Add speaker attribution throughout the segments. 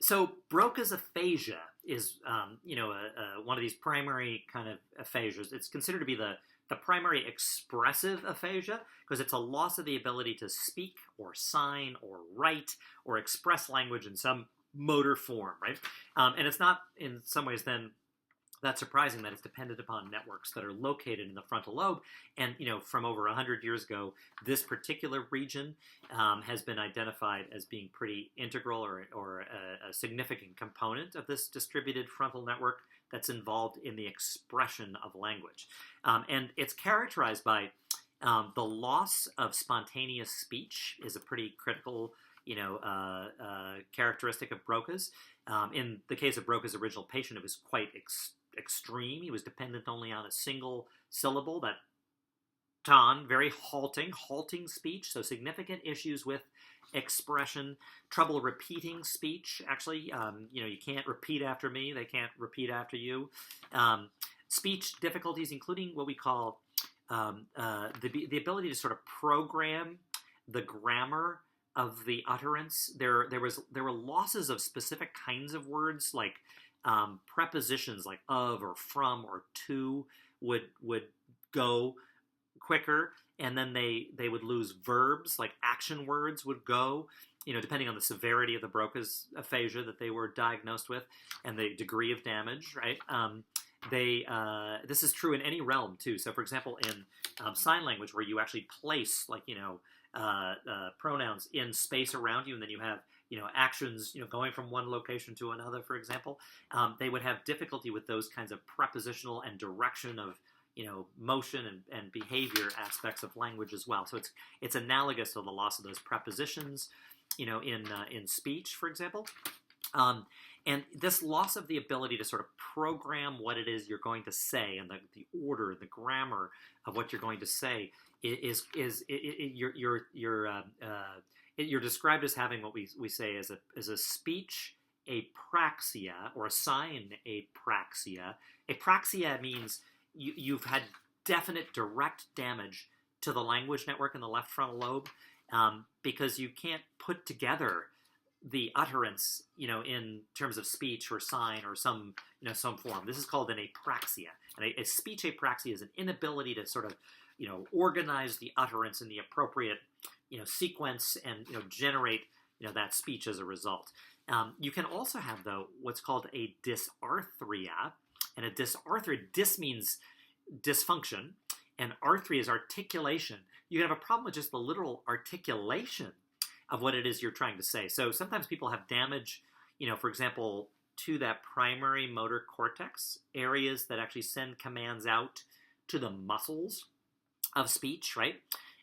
Speaker 1: So Broca's aphasia is, one of these primary kind of aphasias. It's considered to be the primary expressive aphasia because it's a loss of the ability to speak or sign or write or express language in some motor form, right? And it's not in some ways then that's surprising that it's dependent upon networks that are located in the frontal lobe. And, from over 100 years ago, this particular region has been identified as being pretty integral or a significant component of this distributed frontal network that's involved in the expression of language. And it's characterized by the loss of spontaneous speech is a pretty critical characteristic of Broca's. In the case of Broca's original patient, it was quite extreme. He was dependent only on a single syllable, that ton, very halting speech, so significant issues with expression, trouble repeating speech. Actually, you can't repeat after me, they can't repeat after you. Speech difficulties, including what we call the ability to sort of program the grammar of the utterance. There were losses of specific kinds of words, like prepositions like of or from or to would go quicker, and then they would lose verbs, like action words would go, depending on the severity of the Broca's aphasia that they were diagnosed with and the degree of damage, right? This is true in any realm too. So, for example, in sign language, where you actually place pronouns in space around you, and then you have actions going from one location to another, for example, they would have difficulty with those kinds of prepositional and direction of motion and behavior aspects of language as well. So it's analogous to the loss of those prepositions, in speech, for example. And this loss of the ability to sort of program what it is you're going to say, and the order, the grammar of what you're going to say you're described as having what we say as a speech apraxia or a sign apraxia. Apraxia means you've had definite direct damage to the language network in the left frontal lobe, because you can't put together the utterance, in terms of speech or sign or some form. This is called an apraxia. And a speech apraxia is an inability to sort of, organize the utterance in the appropriate, sequence and, generate, that speech as a result. You can also have, though, what's called a dysarthria. And a dysarthria, dis means dysfunction, and arthria is articulation. You can have a problem with just the literal articulation of what it is you're trying to say. So sometimes people have damage, for example, to that primary motor cortex, areas that actually send commands out to the muscles of speech, right?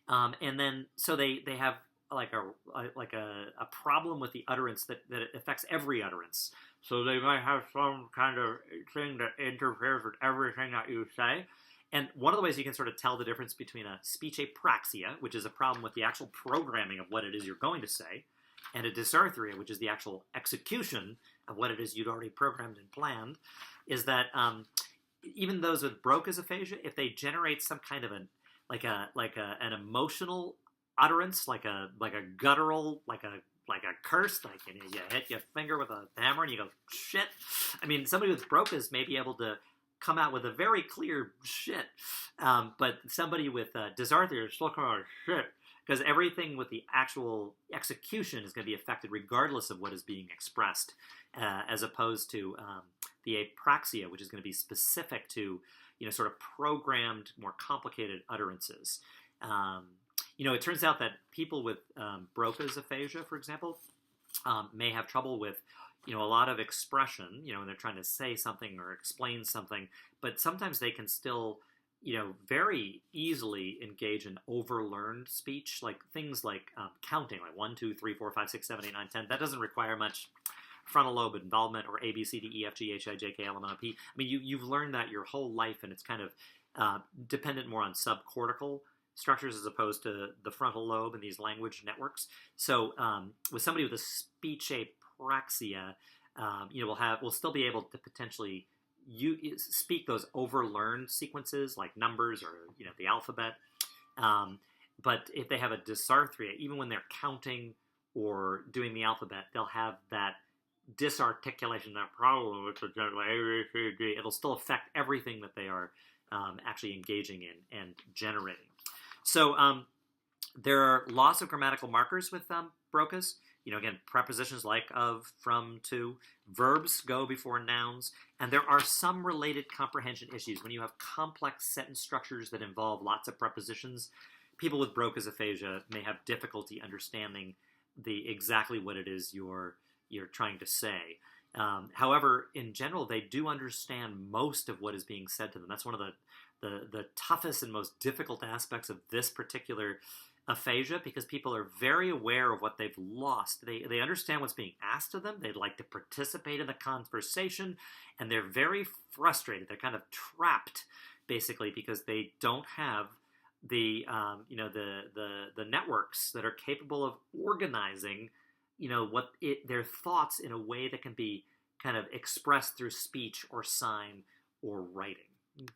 Speaker 1: And then so they have like a problem with the utterance that affects every utterance. So they might have some kind of thing that interferes with everything that you say. And one of the ways you can sort of tell the difference between a speech apraxia, which is a problem with the actual programming of what it is you're going to say, and a dysarthria, which is the actual execution of what it is you'd already programmed and planned, is that even those with Broca's aphasia, if they generate some kind of an emotional utterance, like a guttural, like a curse, like you hit your finger with a hammer and you go shit. I mean, somebody with Broca's may be able to come out with a very clear shit, but somebody with dysarthria is still coming out with shit, because everything with the actual execution is going to be affected regardless of what is being expressed, as opposed to the apraxia, which is going to be specific to sort of programmed, more complicated utterances. It turns out that people with Broca's aphasia, for example, may have trouble with a lot of expression, when they're trying to say something or explain something, but sometimes they can still, very easily engage in overlearned speech, like things like counting, like 1, 2, 3, 4, 5, 6, 7, 8, 9, 10. That doesn't require much frontal lobe involvement, or A, B, C, D, E, F, G, H, I, J, K, L, M, N, O, P. I mean, you've learned that your whole life, and it's kind of dependent more on subcortical structures as opposed to the frontal lobe and these language networks. So with somebody with a speech apraxia, we'll still be able to potentially speak those overlearned sequences like numbers or the alphabet. But if they have a dysarthria, even when they're counting or doing the alphabet, they'll have that disarticulation, that problem with the general ADHD, it'll still affect everything that they are actually engaging in and generating. So there are lots of grammatical markers with Brocas. Again, prepositions like, of, from, to. Verbs go before nouns. And there are some related comprehension issues. When you have complex sentence structures that involve lots of prepositions, people with Broca's aphasia may have difficulty understanding exactly what it is you're trying to say. However, in general, they do understand most of what is being said to them. That's one of the toughest and most difficult aspects of this particular aphasia, because people are very aware of what they've lost. They understand what's being asked of them. They'd like to participate in the conversation, and they're very frustrated. They're kind of trapped, basically, because they don't have the networks that are capable of organizing their thoughts in a way that can be kind of expressed through speech or sign or writing.